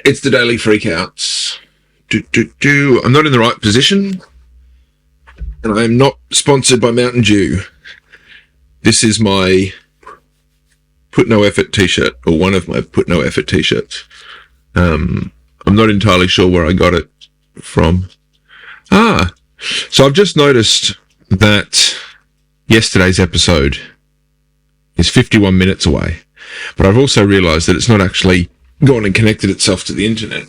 It's the Daily Freakouts. I'm not in the right position, and I am not sponsored by Mountain Dew. This is my Put No Effort t-shirt, or one of my Put No Effort t-shirts. I'm not entirely sure where I got it from. So I've just noticed that yesterday's episode is 51 minutes away, but I've also realised that it's not actually gone and connected itself to the internet.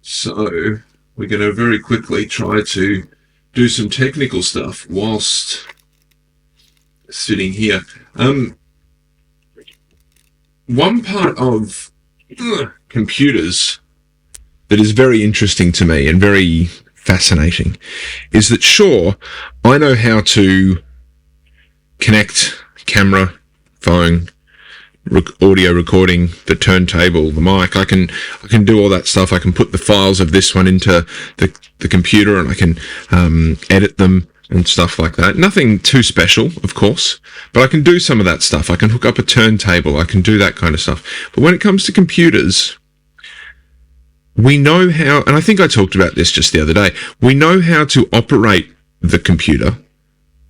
So we're going to very quickly try to do some technical stuff whilst sitting here. One part of computers that is very interesting to me and very fascinating is that, sure, I know how to connect camera, phone, audio recording, the turntable, the mic. I can do all that stuff. I can put the files of this one into the computer, and I can edit them and stuff like that. Nothing too special, of course, but I can do some of that stuff. I can hook up a turntable. I can do that kind of stuff. But when it comes to computers, we know how, and I think I talked about this just the other day, we know how to operate the computer.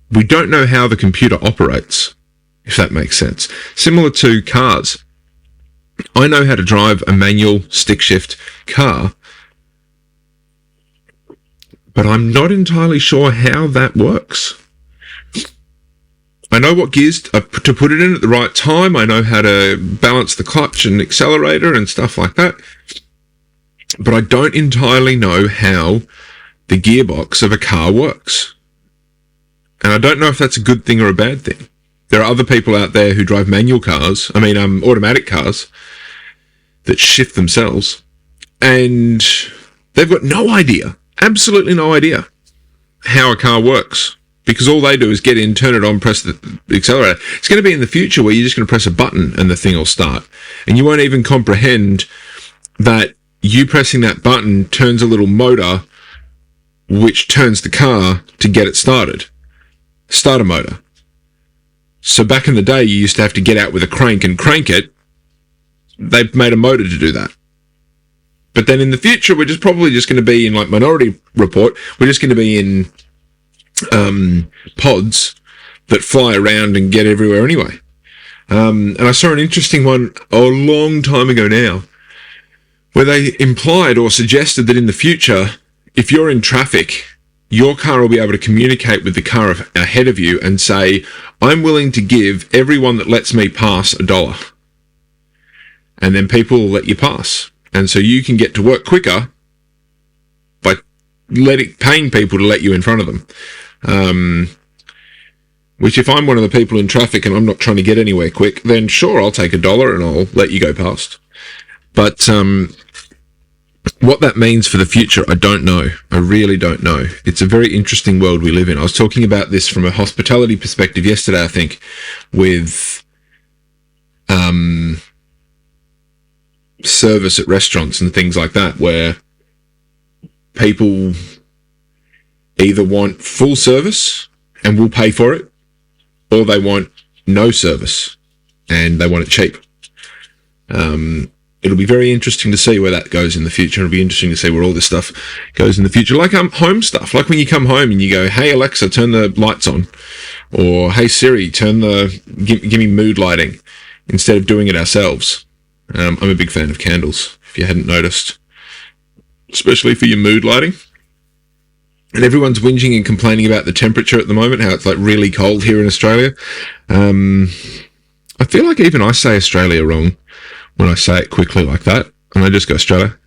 We don't know how the computer operates, if that makes sense. Similar to cars. I know how to drive a manual stick shift car, but I'm not entirely sure how that works. I know what gears to put it in at the right time. I know how to balance the clutch and accelerator and stuff like that. But I don't entirely know how the gearbox of a car works. And I don't know if that's a good thing or a bad thing. There are other people out there who drive manual cars, automatic cars, that shift themselves, and they've got no idea, absolutely no idea, how a car works, because all they do is get in, turn it on, press the accelerator. It's going to be in the future where you're just going to press a button and the thing will start, and you won't even comprehend that you pressing that button turns a little motor which turns the car to get it started. Starter motor. So back in the day, you used to have to get out with a crank and crank it. They've made a motor to do that. But then in the future, we're probably just going to be in, like Minority Report, we're just going to be in pods that fly around and get everywhere anyway. And I saw an interesting one a long time ago now, where they implied or suggested that in the future, if you're in traffic, your car will be able to communicate with the car ahead of you and say, I'm willing to give everyone that lets me pass $1. And then people will let you pass. And so you can get to work quicker by paying people to let you in front of them. Which, if I'm one of the people in traffic and I'm not trying to get anywhere quick, then sure, I'll take $1 and I'll let you go past. But what that means for the future, I don't know. I really don't know. It's a very interesting world we live in. I was talking about this from a hospitality perspective yesterday, I think, with service at restaurants and things like that, where people either want full service and will pay for it, or they want no service and they want it cheap. It'll be very interesting to see where that goes in the future. It'll be interesting to see where all this stuff goes in the future. Like home stuff. Like when you come home and you go, hey, Alexa, turn the lights on. Or, hey, Siri, give me mood lighting, instead of doing it ourselves. I'm a big fan of candles, if you hadn't noticed. Especially for your mood lighting. And everyone's whinging and complaining about the temperature at the moment, how it's like really cold here in Australia. I feel like even I say Australia wrong when I say it quickly like that, and I just go Australia,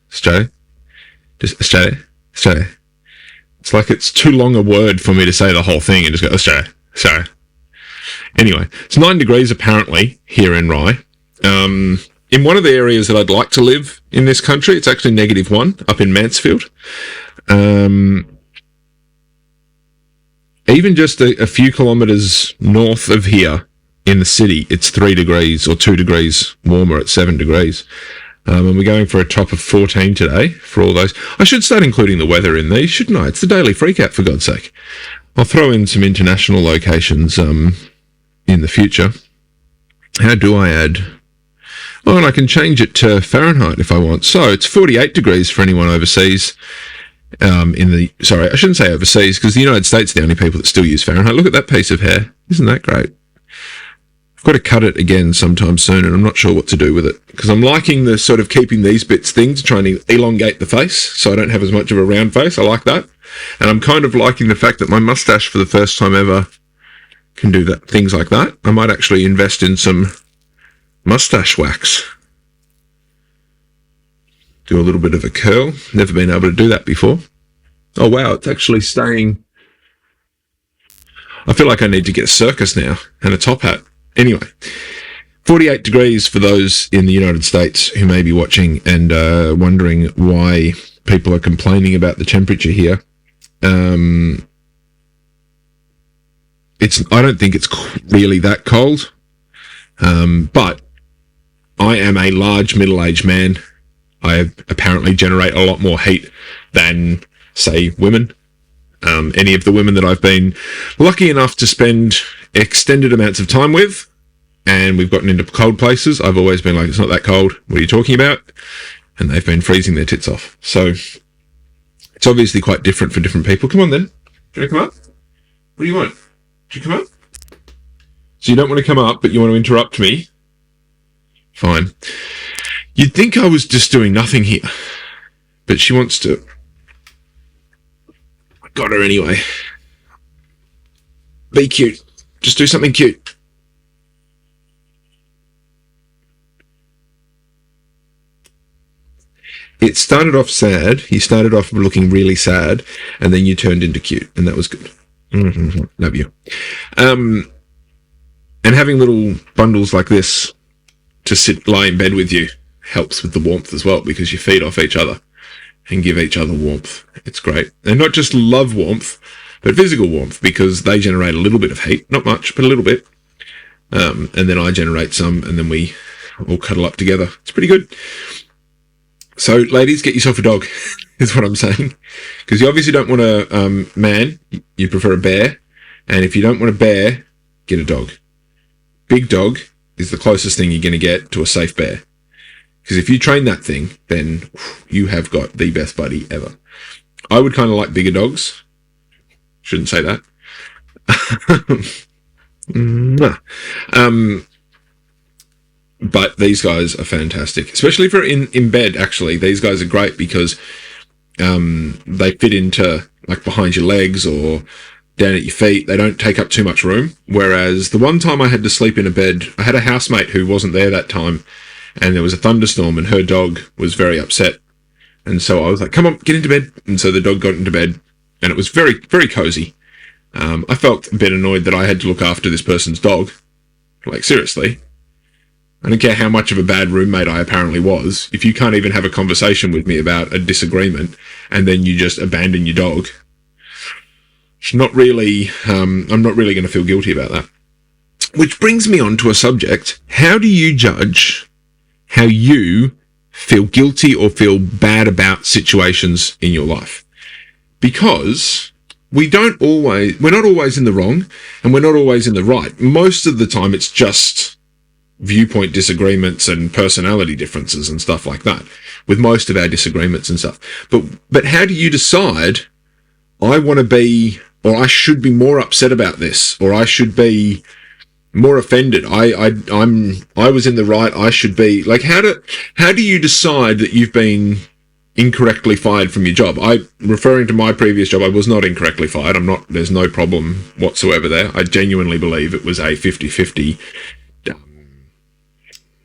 just Australia. It's like it's too long a word for me to say the whole thing and just go Australia. Anyway, it's 9 degrees apparently here in Rye. In one of the areas that I'd like to live in this country, it's actually -1 up in Mansfield. Even just a few kilometres north of here, in the city, it's 3 degrees or 2 degrees warmer at 7 degrees. And we're going for a top of 14 today for all those. I should start including the weather in these, shouldn't I? It's the Daily Freakout, for God's sake. I'll throw in some international locations in the future. How do I add Oh, and I can change it to Fahrenheit if I want. So it's 48 degrees for anyone overseas. Sorry, I shouldn't say overseas, because the United States are the only people that still use Fahrenheit. Look at that piece of hair. Isn't that great? I've got to cut it again sometime soon, and I'm not sure what to do with it, because I'm liking the sort of keeping these bits thing to try and elongate the face, so I don't have as much of a round face. I like that. And I'm kind of liking the fact that my mustache, for the first time ever, can do that, things like that. I might actually invest in some mustache wax. Do a little bit of a curl. Never been able to do that before. Oh, wow, it's actually staying. I feel like I need to get a circus now and a top hat. Anyway, 48 degrees for those in the United States who may be watching and wondering why people are complaining about the temperature here. I don't think it's really that cold, but I am a large middle-aged man. I apparently generate a lot more heat than, say, women. Any of the women that I've been lucky enough to spend extended amounts of time with, and we've gotten into cold places, I've always been like, it's not that cold. What are you talking about? And they've been freezing their tits off. So it's obviously quite different for different people. Come on then. Do you want to come up? What do you want? Do you come up? So you don't want to come up, but you want to interrupt me? Fine. You'd think I was just doing nothing here, but she wants to. I got her anyway. Be cute. Just do something cute. It started off sad. You started off looking really sad, and then you turned into cute, and that was good. Mm-hmm. Love you. And having little bundles like this to lie in bed with you helps with the warmth as well, because you feed off each other and give each other warmth. It's great. And not just love warmth, but physical warmth, because they generate a little bit of heat. Not much, but a little bit. And then I generate some, and then we all cuddle up together. It's pretty good. So, ladies, get yourself a dog, is what I'm saying. Because you obviously don't want a man. You prefer a bear. And if you don't want a bear, get a dog. Big dog is the closest thing you're going to get to a safe bear. Because if you train that thing, then you have got the best buddy ever. I would kind of like bigger dogs. Shouldn't say that. But these guys are fantastic, especially for in bed. Actually, these guys are great because they fit into like behind your legs or down at your feet. They don't take up too much room. Whereas the one time I had to sleep in a bed, I had a housemate who wasn't there that time, and there was a thunderstorm, and her dog was very upset. And so I was like, "Come on, get into bed." And so the dog got into bed, and it was very, very cozy. I felt a bit annoyed that I had to look after this person's dog. Like, seriously. I don't care how much of a bad roommate I apparently was. If you can't even have a conversation with me about a disagreement and then you just abandon your dog, it's not really, I'm not really going to feel guilty about that. Which brings me on to a subject. How do you judge how you feel guilty or feel bad about situations in your life? Because we're not always in the wrong, and we're not always in the right. Most of the time it's just viewpoint disagreements and personality differences and stuff like that with most of our disagreements and stuff. But how do you decide, I want to be, or I should be more upset about this, or I should be more offended. I was in the right. I should be like, how do you decide that you've been incorrectly fired from your job? Referring to my previous job, I was not incorrectly fired. There's no problem whatsoever there. I genuinely believe it was a 50-50,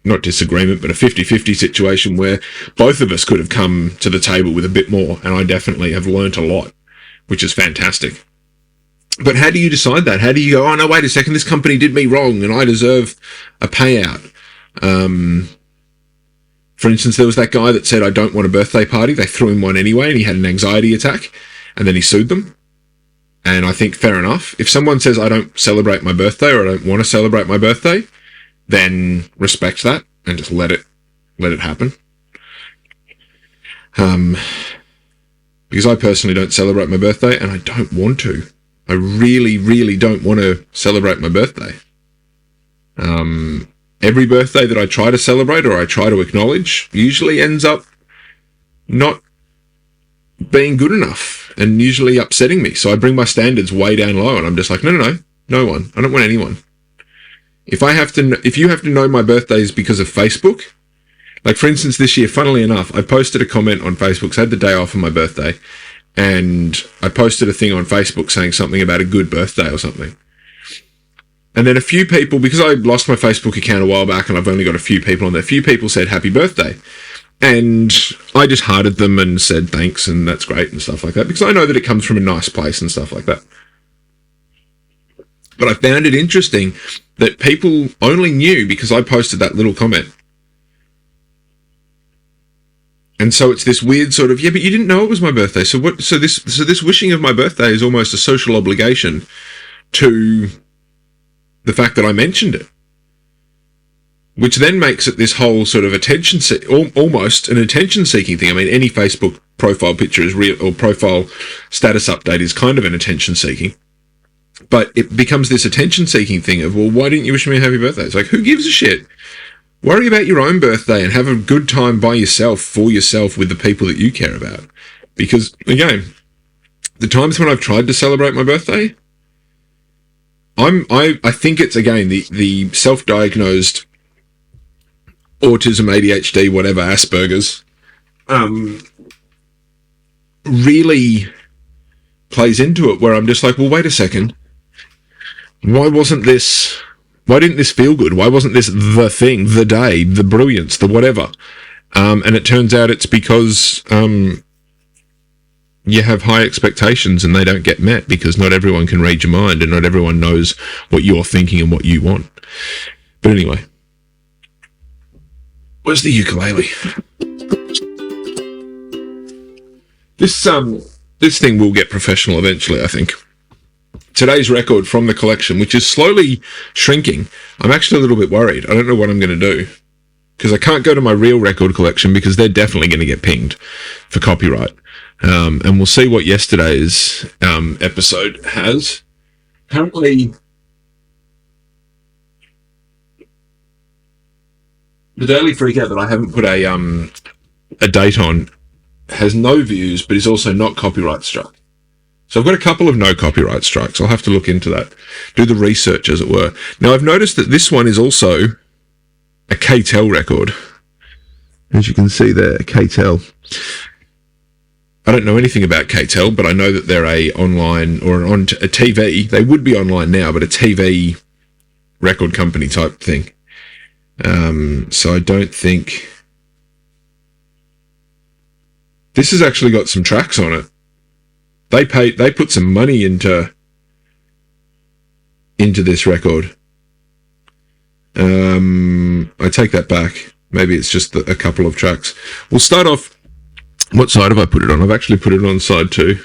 not disagreement, but a 50-50 situation where both of us could have come to the table with a bit more. And I definitely have learnt a lot, which is fantastic. But how do you decide that? How do you go, oh no, wait a second, this company did me wrong and I deserve a payout? For instance, there was that guy that said, I don't want a birthday party. They threw him one anyway, and he had an anxiety attack, and then he sued them. And I think fair enough. If someone says, I don't celebrate my birthday, or I don't want to celebrate my birthday, then respect that and just let it happen. Because I personally don't celebrate my birthday, and I don't want to. I really, really don't want to celebrate my birthday. every birthday that I try to celebrate or I try to acknowledge usually ends up not being good enough and usually upsetting me. So I bring my standards way down low, and I'm just like, no one. I don't want anyone. If you have to know my birthdays because of Facebook, like for instance this year, funnily enough, I posted a comment on Facebook. So I had the day off of my birthday, and I posted a thing on Facebook saying something about a good birthday or something. And then a few people, because I lost my Facebook account a while back and I've only got a few people on there, a few people said happy birthday. And I just hearted them and said thanks and that's great and stuff like that, because I know that it comes from a nice place and stuff like that. But I found it interesting that people only knew because I posted that little comment. And so it's this weird sort of, yeah, but you didn't know it was my birthday. So this wishing of my birthday is almost a social obligation to the fact that I mentioned it, which then makes it this whole sort of almost an attention-seeking thing. I mean, any Facebook profile picture is real, or profile status update is kind of an attention-seeking, but it becomes this attention-seeking thing of, well, why didn't you wish me a happy birthday? It's like, who gives a shit? Worry about your own birthday and have a good time by yourself, for yourself, with the people that you care about. Because, again, the times when I've tried to celebrate my birthday, I think it's, again, the self-diagnosed autism, ADHD, whatever, Asperger's, really plays into it, where I'm just like, well, wait a second. Why didn't this feel good? Why wasn't this the thing, the day, the brilliance, the whatever? And it turns out it's because you have high expectations and they don't get met, because not everyone can read your mind and not everyone knows what you're thinking and what you want. But anyway, where's the ukulele? This thing will get professional eventually, I think. Today's record from the collection, which is slowly shrinking. I'm actually a little bit worried. I don't know what I'm going to do, because I can't go to my real record collection because they're definitely going to get pinged for copyright. And we'll see what yesterday's episode has. Apparently, the Daily Freakout that I haven't put a date on has no views, but is also not copyright struck. So I've got a couple of no copyright strikes. I'll have to look into that, do the research, as it were. Now, I've noticed that this one is also a KTEL record. As you can see there, KTEL. I don't know anything about KTEL, but I know that they're a online, or on a TV. They would be online now, but a TV record company type thing. So I don't think... This has actually got some tracks on it. They put some money into this record. I take that back. Maybe it's just a couple of tracks. We'll start off. What side have I put it on? I've actually put it on side 2.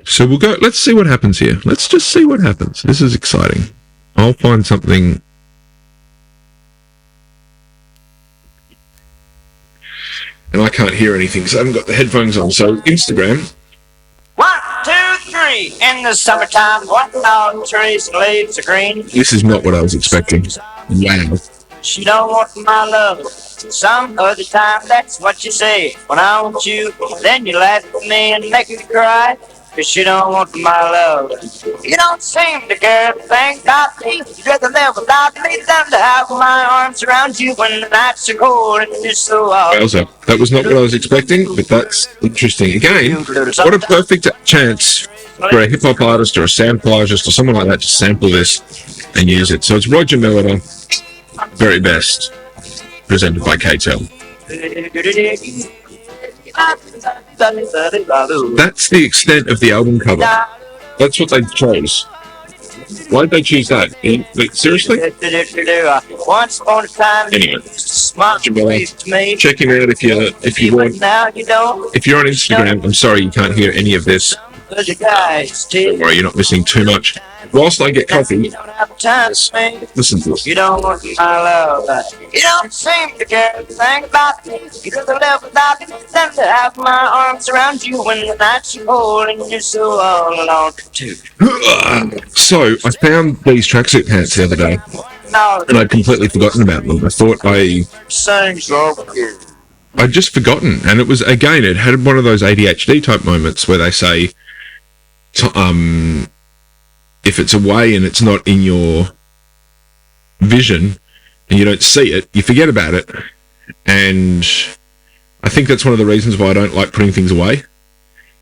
So we'll go. Let's see what happens here. Let's just see what happens. This is exciting. I'll find something. And I can't hear anything because I haven't got the headphones on. So Instagram. 1, 2, 3. In the summertime, what all trees and leaves are green. This is not what I was expecting. Wow. She don't want my love. Some other time, that's what you say. When I want you, then you laugh at me and make me cry. 'Cause you don't want my love. You don't seem to care a thing about me. You'd rather live without me than to have my arms around you when the nights are cold and you're so out. Wowza. That was not what I was expecting, but that's interesting. Again, what a perfect chance for a hip-hop artist or a sampleologist or someone like that to sample this and use it. So it's Roger Miller, Very Best, presented by KTEL. That's the extent of the album cover. That's what they chose. Why did they choose that? Like, seriously? Anyway, check him out if you want. If you're on Instagram, I'm sorry you can't hear any of this. 'Cause you guys Don't worry, you're not missing too much. Whilst I get coffee, You don't have time to me. listen to this. You don't want my love. You don't seem to care a thing about me. You could live without me than to have my arms around you when the nights you hold and you're so all alone too. So, I found these tracksuit pants the other day, and I'd completely forgotten about them. I thought I'd just forgotten, and it was, again, it had one of those ADHD type moments where they say, if it's away and it's not in your vision and you don't see it, you forget about it. And I think that's one of the reasons why I don't like putting things away,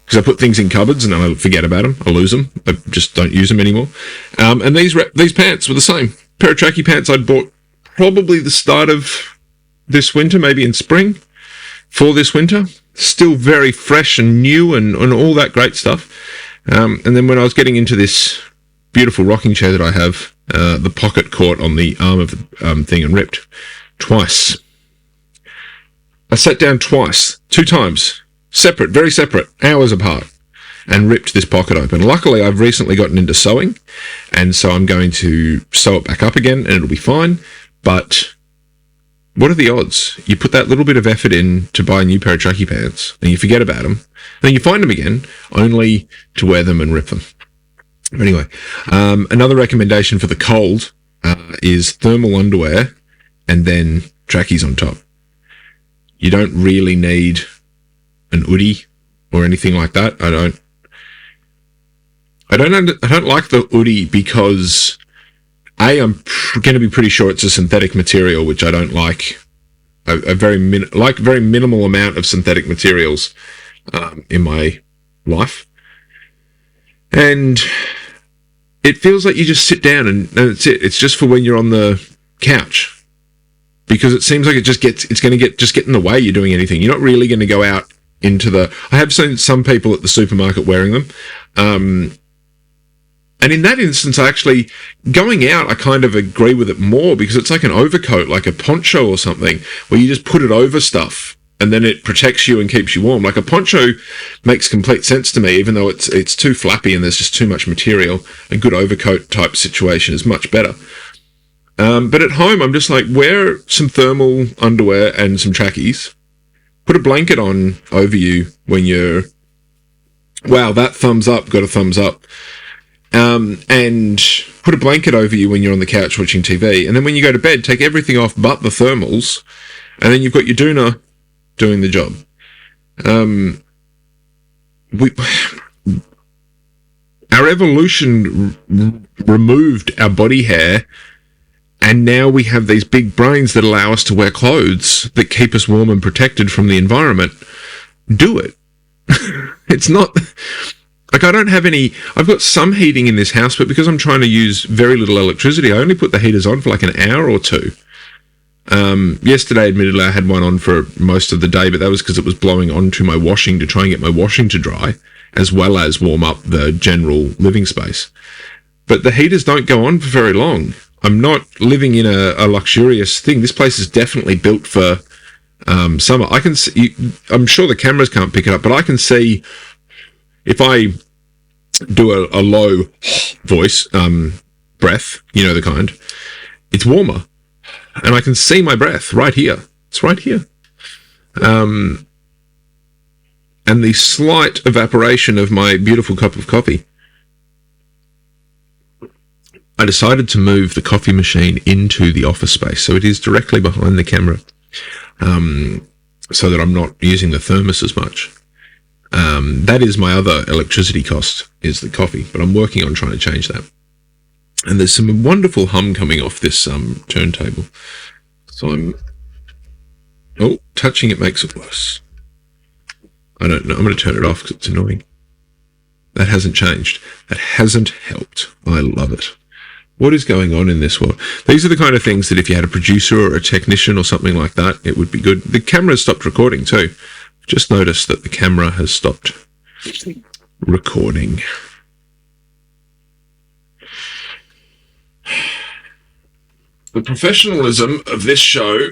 because I put things in cupboards and then I forget about them. I lose them. I just don't use them anymore. And these pants were the same. Pair of tracky pants I'd bought probably the start of this winter, maybe in spring, for this winter. Still very fresh and new and all that great stuff. And then when I was getting into this beautiful rocking chair that I have, the pocket caught on the arm of the thing and ripped twice. I sat down twice, 2 times, separate, very separate, hours apart, and ripped this pocket open. Luckily, I've recently gotten into sewing, and so I'm going to sew it back up again, and it'll be fine. But what are the odds? You put that little bit of effort in to buy a new pair of tracky pants, and you forget about them, and then you find them again, only to wear them and rip them. But anyway, another recommendation for the cold is thermal underwear and then trackies on top. You don't really need an hoodie or anything like that. I don't like the hoodie because I'm going to be pretty sure it's a synthetic material, which I don't like. A very minimal amount of synthetic materials in my life, and it feels like you just sit down and that's it. It's just for when you're on the couch. Because it seems like it's going to get in the way you're doing anything. You're not really going to go out into the... I have seen some people at the supermarket wearing them. And in that instance, going out, I kind of agree with it more because it's like an overcoat, like a poncho or something, where you just put it over stuff and then it protects you and keeps you warm. Like a poncho makes complete sense to me, even though it's too flappy and there's just too much material. A good overcoat type situation is much better. But at home, I'm just like, wear some thermal underwear and some trackies. Put a blanket on over you when you're... Wow, that thumbs up, got a thumbs up. And put a blanket over you when you're on the couch watching TV. And then when you go to bed, take everything off but the thermals. And then you've got your doona doing the job. Our evolution removed our body hair, and now we have these big brains that allow us to wear clothes that keep us warm and protected from the environment. Do it. It's not... Like, I don't have any... I've got some heating in this house, but because I'm trying to use very little electricity, I only put the heaters on for like an hour or two. Yesterday, admittedly, I had one on for most of the day, but that was because it was blowing onto my washing to try and get my washing to dry, as well as warm up the general living space. But the heaters don't go on for very long. I'm not living in a luxurious thing. This place is definitely built for summer. I can see... I'm sure the cameras can't pick it up, but I can see... If I do a low voice, breath, you know the kind, it's warmer. And I can see my breath right here. It's right here. And the slight evaporation of my beautiful cup of coffee. I decided to move the coffee machine into the office space, so it is directly behind the camera, so that I'm not using the thermos as much. That is my other electricity cost, is the coffee, but I'm working on trying to change that. And there's some wonderful hum coming off this turntable. So I'm... Oh, touching it makes it worse. I don't know. I'm going to turn it off because it's annoying. That hasn't changed. That hasn't helped. I love it. What is going on in this world? These are the kind of things that if you had a producer or a technician or something like that, it would be good. The camera's stopped recording too. Just noticed that the camera has stopped recording. The professionalism of this show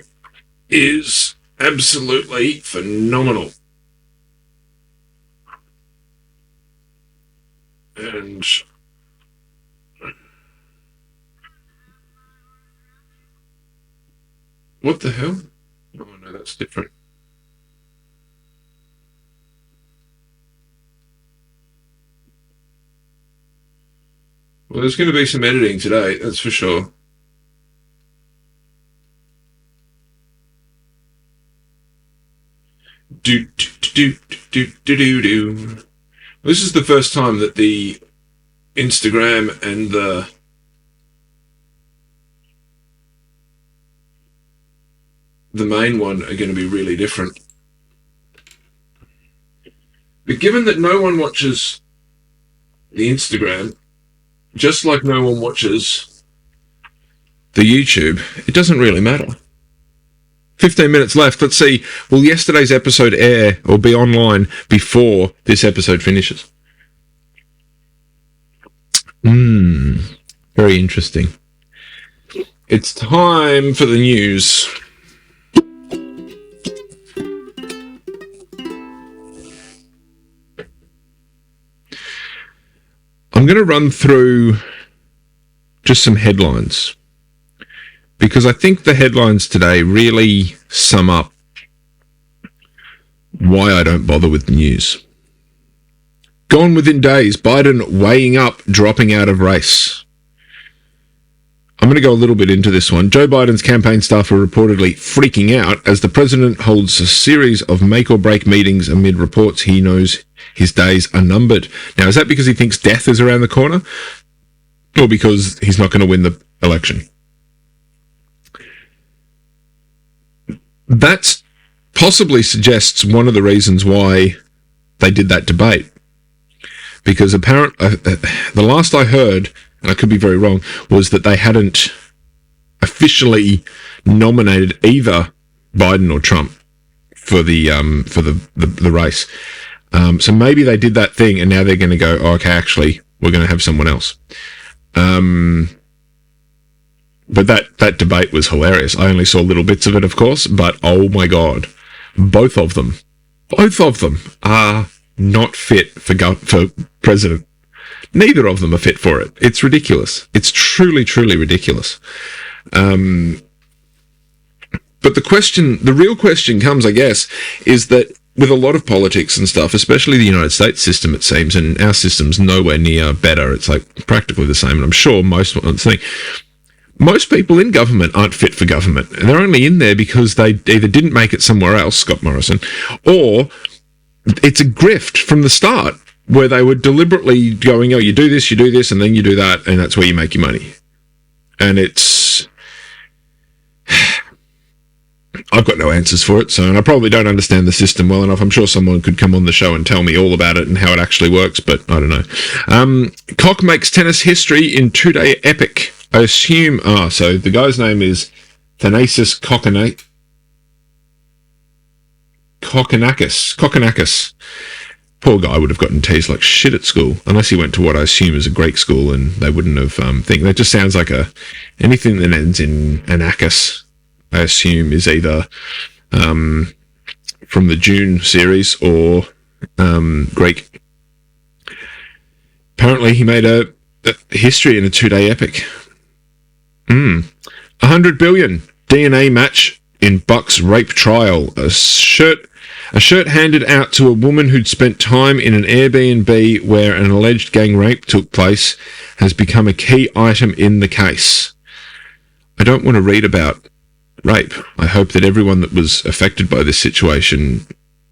is absolutely phenomenal. And what the hell? Oh no, that's different. Well, there's going to be some editing today, that's for sure. Do. This is the first time that the Instagram and the main one are going to be really different. But given that no one watches the Instagram, just like no one watches the YouTube, it doesn't really matter. 15 minutes left. Let's see, will yesterday's episode air or be online before this episode finishes? Very interesting. It's time for the news. I'm going to run through just some headlines, because I think the headlines today really sum up why I don't bother with the news. Gone within days, Biden weighing up, dropping out of race. I'm going to go a little bit into this one. Joe Biden's campaign staff are reportedly freaking out as the president holds a series of make-or-break meetings amid reports he knows his days are numbered. Now, is that because he thinks death is around the corner? Or because he's not going to win the election? That possibly suggests one of the reasons why they did that debate. Because the last I heard, and I could be very wrong, was that they hadn't officially nominated either Biden or Trump for the race. So maybe they did that thing, and now they're going to go, oh, okay, actually, we're going to have someone else. But that debate was hilarious. I only saw little bits of it, of course, but oh my God, both of them are not fit for president. Neither of them are fit for it. It's ridiculous. It's truly, truly ridiculous. But the real question comes, I guess, is that with a lot of politics and stuff, especially the United States system, it seems, and our system's nowhere near better. It's like practically the same, and I'm sure most people in government aren't fit for government. They're only in there because they either didn't make it somewhere else, Scott Morrison, or it's a grift from the start where they were deliberately going, oh, you do this, and then you do that, and that's where you make your money. And I've got no answers for it, and I probably don't understand the system well enough. I'm sure someone could come on the show and tell me all about it and how it actually works, but I don't know. Cock makes tennis history in two-day epic. I assume, so the guy's name is Thanasis Kokkinakis. Poor guy would have gotten teased like shit at school, unless he went to what I assume is a Greek school, and they wouldn't have think that just sounds like anything that ends in anakis. I assume is either from the Dune series or Greek. Apparently, he made a history in a two-day epic. 100 billion DNA match in Buck's rape trial. A shirt handed out to a woman who'd spent time in an Airbnb where an alleged gang rape took place has become a key item in the case. I don't want to read about rape. I hope that everyone that was affected by this situation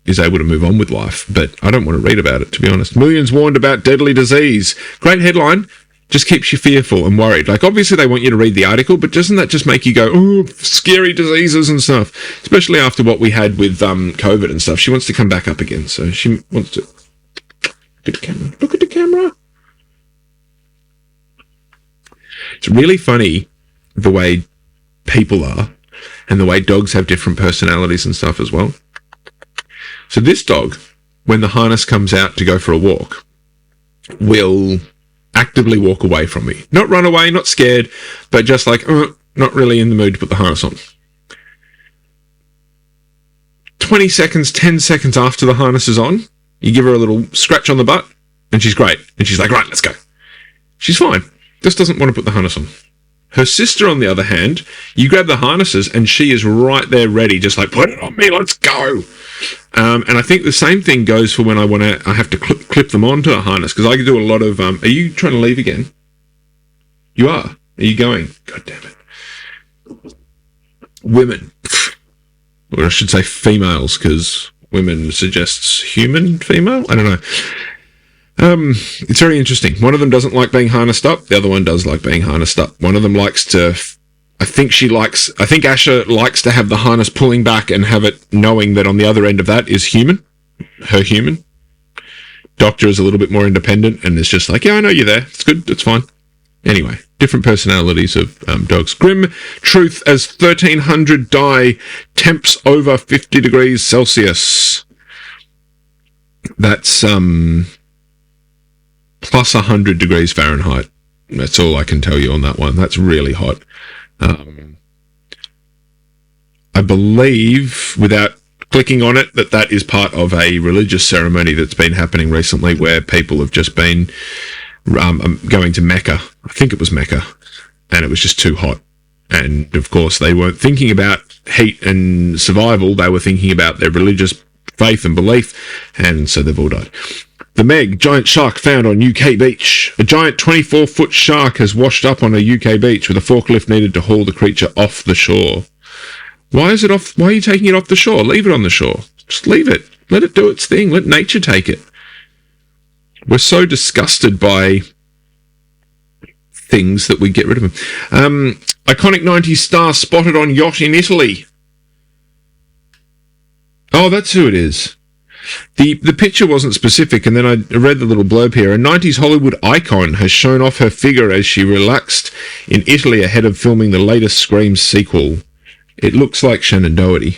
is able to move on with life, but I don't want to read about it, to be honest. Millions warned about deadly disease. Great headline. Just keeps you fearful and worried. Like, obviously they want you to read the article, but doesn't that just make you go, oh, scary diseases and stuff? Especially after what we had with COVID and stuff. She wants to come back up again, so she wants to... Look at the camera. Look at the camera. It's really funny the way people are and the way dogs have different personalities and stuff as well. So this dog, when the harness comes out to go for a walk, will actively walk away from me. Not run away, not scared, but just like, not really in the mood to put the harness on. 20 seconds, 10 seconds after the harness is on, you give her a little scratch on the butt, And she's great. And she's like, right, let's go. She's fine. Just doesn't want to put the harness on. Her sister, on the other hand, you grab the harnesses and she is right there ready, just like, put it on me, let's go. And I think the same thing goes for when I have to clip them onto a harness, because I can do a lot of, are you trying to leave again? You are. Are you going? God damn it. Women. Or I should say females, because women suggests human female? I don't know. It's very interesting. One of them doesn't like being harnessed up. The other one does like being harnessed up. One of them likes to, I think Asha likes to have the harness pulling back and have it knowing that on the other end of that is her human. Doctor is a little bit more independent and is just like, yeah, I know you're there. It's good. It's fine. Anyway, different personalities of dogs. Grim truth as 1300 die, temps over 50 degrees Celsius. That's, plus 100 degrees Fahrenheit. That's all I can tell you on that one. That's really hot. I believe, without clicking on it, that is part of a religious ceremony that's been happening recently where people have just been going to Mecca. I think it was Mecca. And it was just too hot. And, of course, they weren't thinking about heat and survival. They were thinking about their religious faith and belief. And so they've all died. The Meg, giant shark found on UK beach. A giant 24-foot shark has washed up on a UK beach with a forklift needed to haul the creature off the shore. Why is it off? Why are you taking it off the shore? Leave it on the shore. Just leave it. Let it do its thing. Let nature take it. We're so disgusted by things that we get rid of them. Iconic 90s star spotted on yacht in Italy. Oh, that's who it is. The picture wasn't specific, and then I read the little blurb here. A 90s Hollywood icon has shown off her figure as she relaxed in Italy ahead of filming the latest Scream sequel. It looks like Shannon Doherty.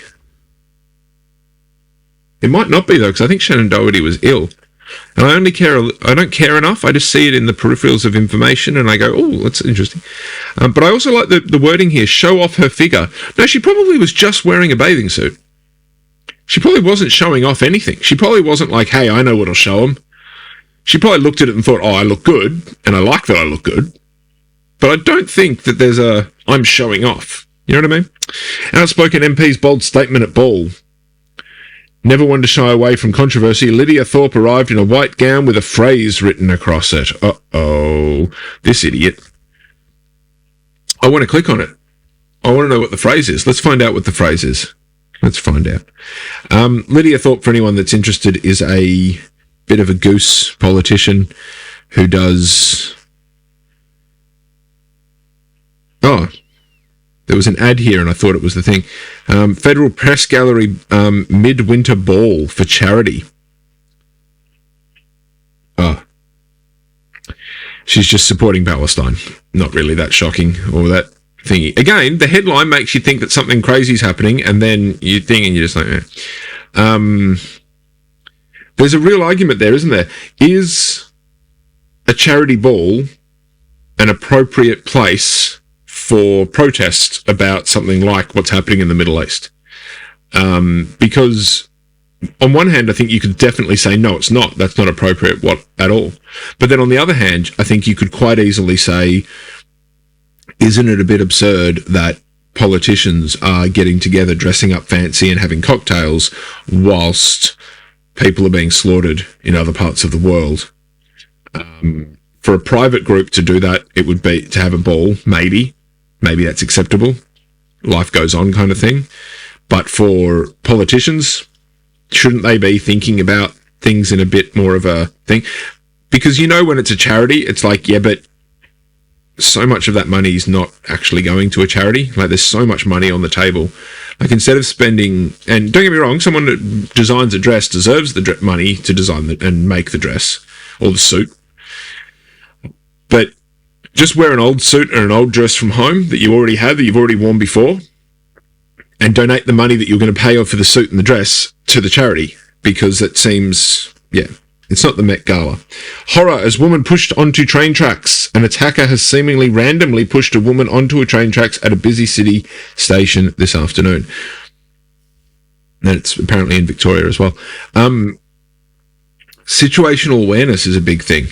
It might not be, though, because I think Shannon Doherty was ill. And I don't care enough. I just see it in the peripherals of information, and I go, oh, that's interesting. But I also like the wording here, show off her figure. No, she probably was just wearing a bathing suit. She probably wasn't showing off anything. She probably wasn't like, hey, I know what'll show them. She probably looked at it and thought, oh, I look good, and I like that I look good. But I don't think that there's I'm showing off. You know what I mean? Outspoken MP's bold statement at ball. Never one to shy away from controversy. Lydia Thorpe arrived in a white gown with a phrase written across it. Uh-oh. This idiot. I want to click on it. I want to know what the phrase is. Let's find out what the phrase is. Let's find out. Lydia Thorpe, for anyone that's interested, is a bit of a goose politician who does... Oh, there was an ad here and I thought it was the thing. Federal Press Gallery midwinter ball for charity. Oh. She's just supporting Palestine. Not really that shocking or that thingy. Again, the headline makes you think that something crazy is happening, and then you think and you're just like, there's a real argument there, isn't there? Is a charity ball an appropriate place for protest about something like what's happening in the Middle East? Because on one hand, I think you could definitely say, no, it's not. That's not appropriate at all. But then on the other hand, I think you could quite easily say, isn't it a bit absurd that politicians are getting together, dressing up fancy and having cocktails whilst people are being slaughtered in other parts of the world? For a private group to do that, it would be to have a ball, maybe that's acceptable. Life goes on kind of thing. But for politicians, shouldn't they be thinking about things in a bit more of a thing? Because when it's a charity, it's like, yeah, but so much of that money is not actually going to a charity. Like, there's so much money on the table. Like, instead of spending, and don't get me wrong, someone that designs a dress deserves the money to design and make the dress or the suit. But just wear an old suit or an old dress from home that you already have, that you've already worn before, and donate the money that you're going to pay for the suit and the dress to the charity, because it seems, it's not the Met Gala. Horror as woman pushed onto train tracks. An attacker has seemingly randomly pushed a woman onto a train tracks at a busy city station this afternoon. And it's apparently in Victoria as well. situational awareness is a big thing.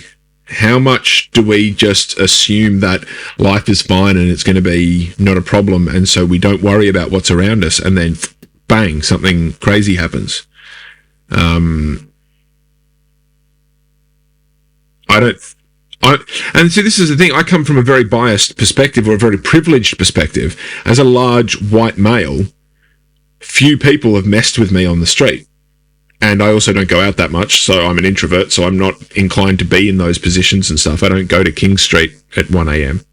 How much do we just assume that life is fine and it's going to be not a problem, and so we don't worry about what's around us, and then bang, something crazy happens? And see, this is the thing. I come from a very biased perspective, or a very privileged perspective. As a large white male, few people have messed with me on the street. And I also don't go out that much, so I'm an introvert, so I'm not inclined to be in those positions and stuff. I don't go to King Street at 1 a.m.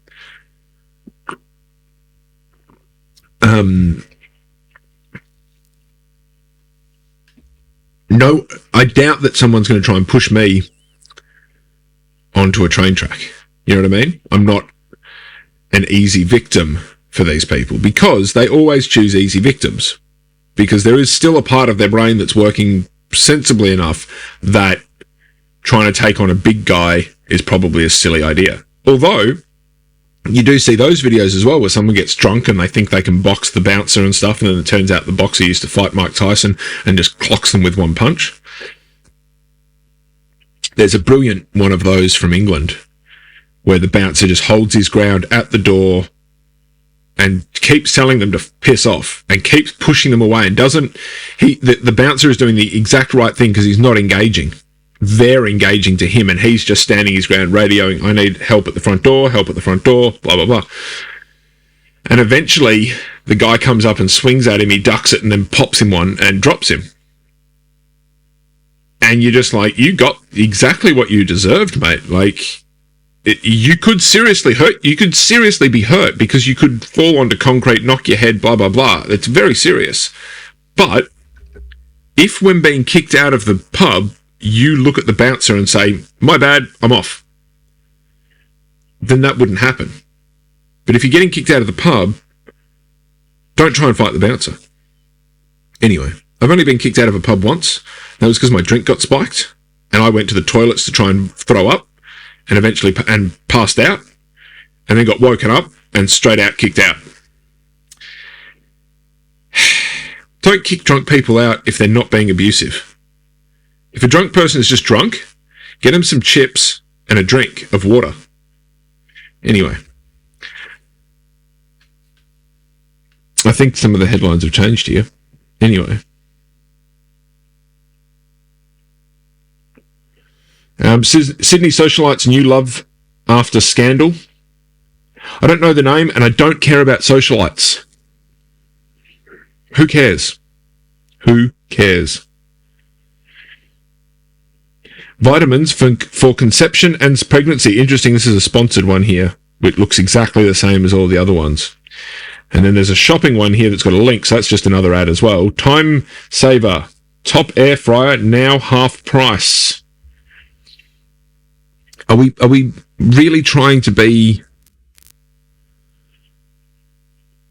No, I doubt that someone's going to try and push me onto a train track. You know what I mean? I'm not an easy victim for these people, because they always choose easy victims, because there is still a part of their brain that's working sensibly enough that trying to take on a big guy is probably a silly idea. Although you do see those videos as well, where someone gets drunk and they think they can box the bouncer and stuff, and then it turns out the boxer used to fight Mike Tyson and just clocks them with one punch. There's a brilliant one of those from England where the bouncer just holds his ground at the door and keeps telling them to piss off and keeps pushing them away, and the bouncer is doing the exact right thing because he's not engaging. They're engaging to him, and he's just standing his ground, radioing, I need help at the front door, blah, blah, blah. And eventually the guy comes up and swings at him, he ducks it and then pops him one and drops him. And you're just like, you got exactly what you deserved, mate. Like, you could seriously be hurt because you could fall onto concrete, knock your head, blah, blah, blah. It's very serious. But if when being kicked out of the pub, you look at the bouncer and say, my bad, I'm off, then that wouldn't happen. But if you're getting kicked out of the pub, don't try and fight the bouncer. Anyway, I've only been kicked out of a pub once. That was because my drink got spiked and I went to the toilets to try and throw up, and eventually passed out, and then got woken up and straight out kicked out. Don't kick drunk people out if they're not being abusive. If a drunk person is just drunk, get them some chips and a drink of water. Anyway, I think some of the headlines have changed here. Anyway. Sydney socialites' new love after scandal. I don't know the name, and I don't care about socialites. Who cares? Who cares? Vitamins for conception and pregnancy. Interesting, this is a sponsored one here. It looks exactly the same as all the other ones. And then there's a shopping one here that's got a link, so that's just another ad as well. Time saver. Top air fryer, now half price. Are we really trying to be...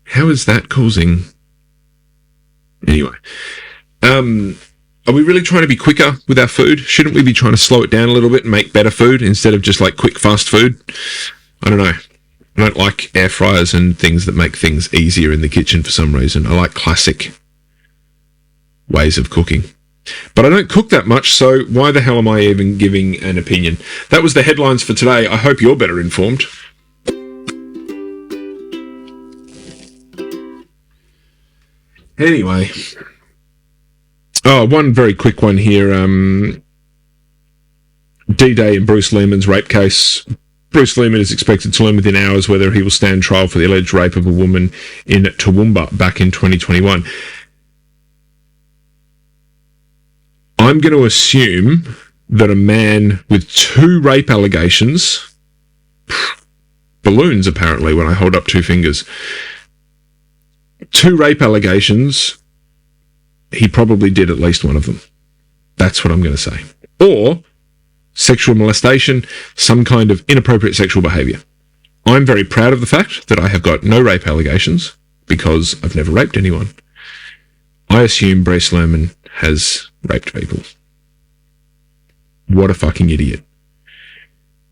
How is that causing... Anyway. Are we really trying to be quicker with our food? Shouldn't we be trying to slow it down a little bit and make better food instead of just like quick, fast food? I don't know. I don't like air fryers and things that make things easier in the kitchen for some reason. I like classic ways of cooking. But I don't cook that much, so why the hell am I even giving an opinion? That was the headlines for today. I hope you're better informed. Anyway. Oh, one very quick one here. D-Day in Bruce Lehman's rape case. Bruce Lehman is expected to learn within hours whether he will stand trial for the alleged rape of a woman in Toowoomba back in 2021. I'm going to assume that a man with 2 rape allegations, balloons apparently when I hold up 2 fingers, 2 rape allegations, he probably did at least one of them. That's what I'm going to say. Or sexual molestation, some kind of inappropriate sexual behaviour. I'm very proud of the fact that I have got no rape allegations because I've never raped anyone. I assume Bruce Lehman has raped people. What a fucking idiot.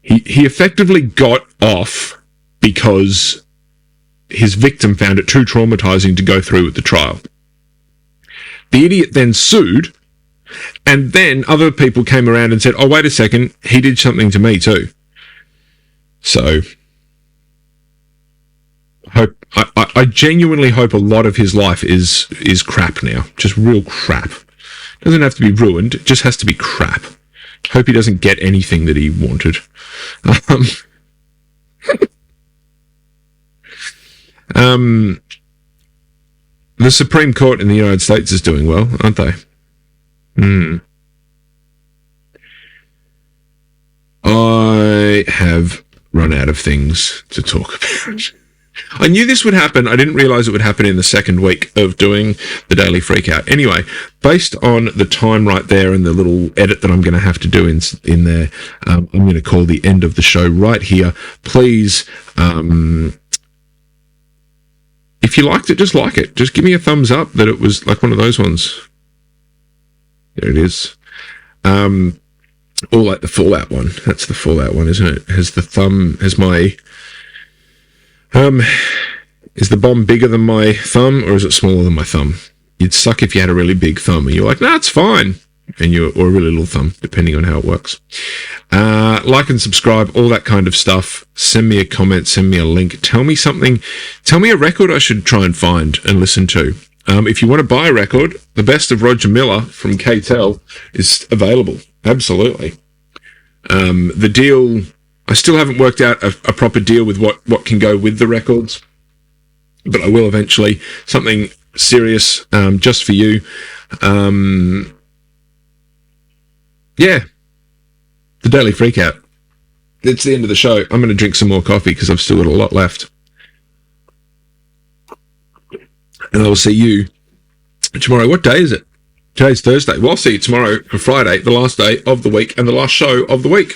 He effectively got off because his victim found it too traumatizing to go through with the trial. The idiot then sued And then other people came around and said, oh, wait a second, he did something to me too. So I genuinely hope a lot of his life is crap now. Just real crap. Doesn't have to be ruined. It just has to be crap. Hope he doesn't get anything that he wanted. The Supreme Court in the United States is doing well, aren't they? I have run out of things to talk about. I knew this would happen. I didn't realise it would happen in the second week of doing the Daily Freakout. Anyway, based on the time right there and the little edit that I'm going to have to do in there, I'm going to call the end of the show right here. Please, if you liked it, just like it. Just give me a thumbs up that it was like one of those ones. There it is. Or like the Fallout one. That's the Fallout one, isn't it? Has the thumb, has my... is the bomb bigger than my thumb or is it smaller than my thumb? You'd suck if you had a really big thumb and you're like, nah, it's fine. And or a really little thumb, depending on how it works. Like and subscribe, all that kind of stuff. Send me a comment, send me a link. Tell me something. Tell me a record I should try and find and listen to. If you want to buy a record, The Best of Roger Miller from KTEL is available. Absolutely. The deal... I still haven't worked out a proper deal with what can go with the records, but I will eventually. Something serious, just for you. Yeah. The Daily Freakout. It's the end of the show. I'm going to drink some more coffee because I've still got a lot left. And I will see you tomorrow. What day is it? Today's Thursday. Well, I'll see you tomorrow for Friday, the last day of the week and the last show of the week.